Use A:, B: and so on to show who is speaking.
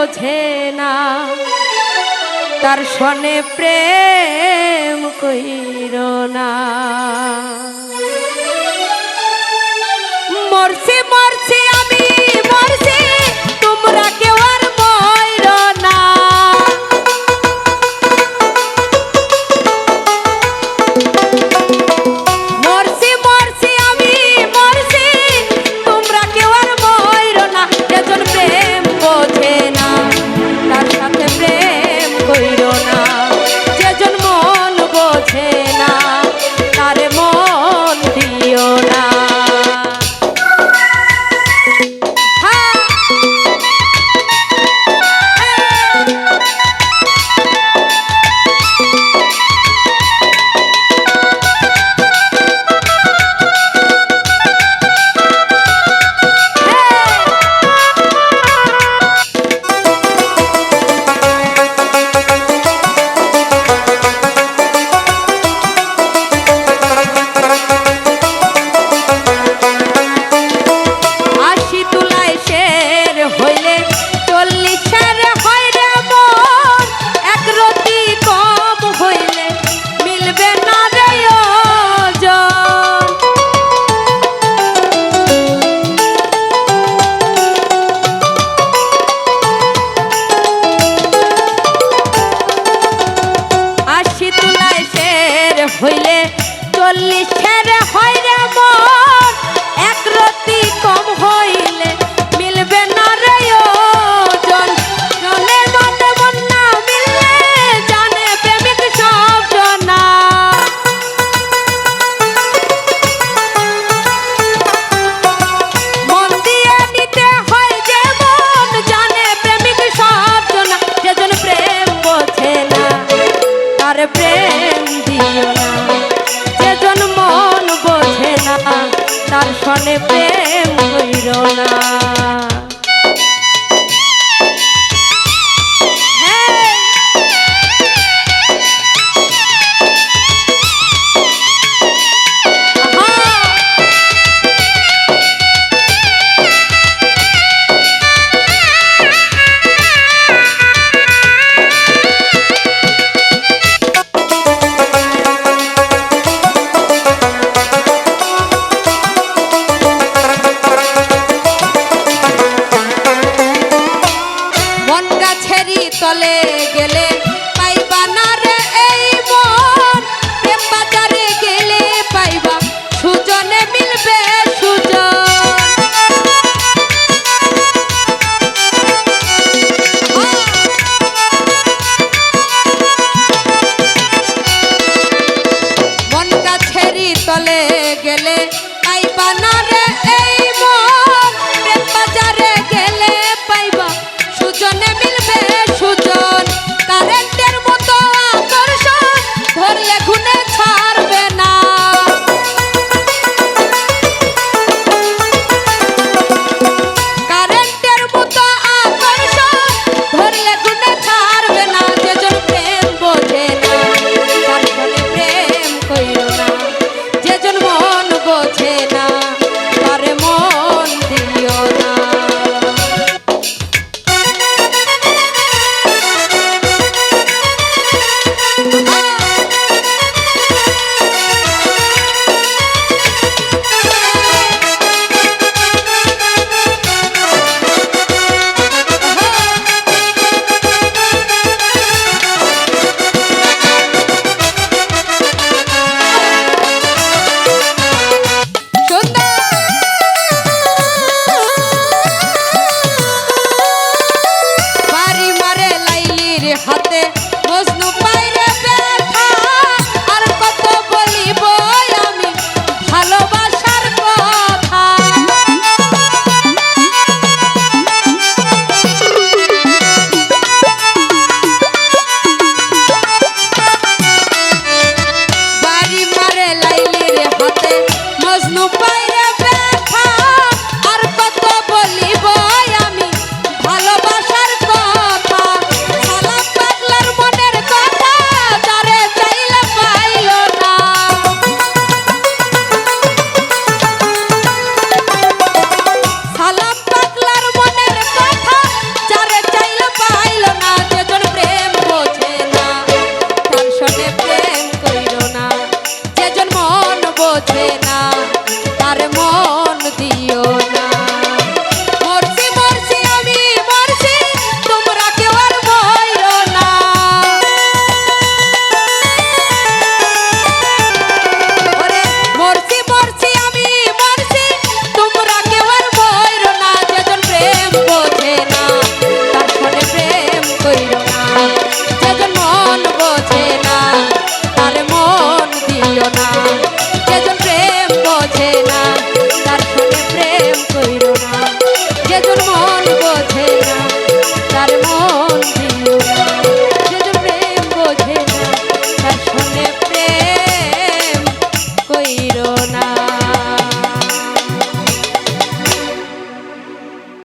A: বোঝে না তার সনে প্রেম কইরো না। মরছি মরছি আমি মরছি, তোমরা কেউ আর মইরো না। মরছি মরছি আমি মরছি, তোমরা কেউ আর মইরো না। যেজন প্রেম বোঝে না তার সাথে প্রেম কইরো না। যেজন মন বোঝে না তারে মন দিও না। হইলে 40-এর হয় রে মন, এক রতি কম হইলে মিলবে না রে ওজন। জনের মনে মন না মিললে জানে প্রেমিক সব জনা। মন দিয়ে নিতে হয় যে মন জানে প্রেমিক সব জনা। যেজন প্রেম বোঝে না তার প্রেম দিও না। যেজন মন বোঝে না তার সনে প্রেম কইরো না। তলে গেলে পাইবা না রে এই মন, প্রেম বাজারে গেলে পাইবা সুজনে মিলবে সুজন। মন গাছেরই তলে গেলে পাইবা না রে এই মন, প্রেম বাজারে গেলে পাইবা সুজনে মিলবে সুজন। কারেন্টে কইরো না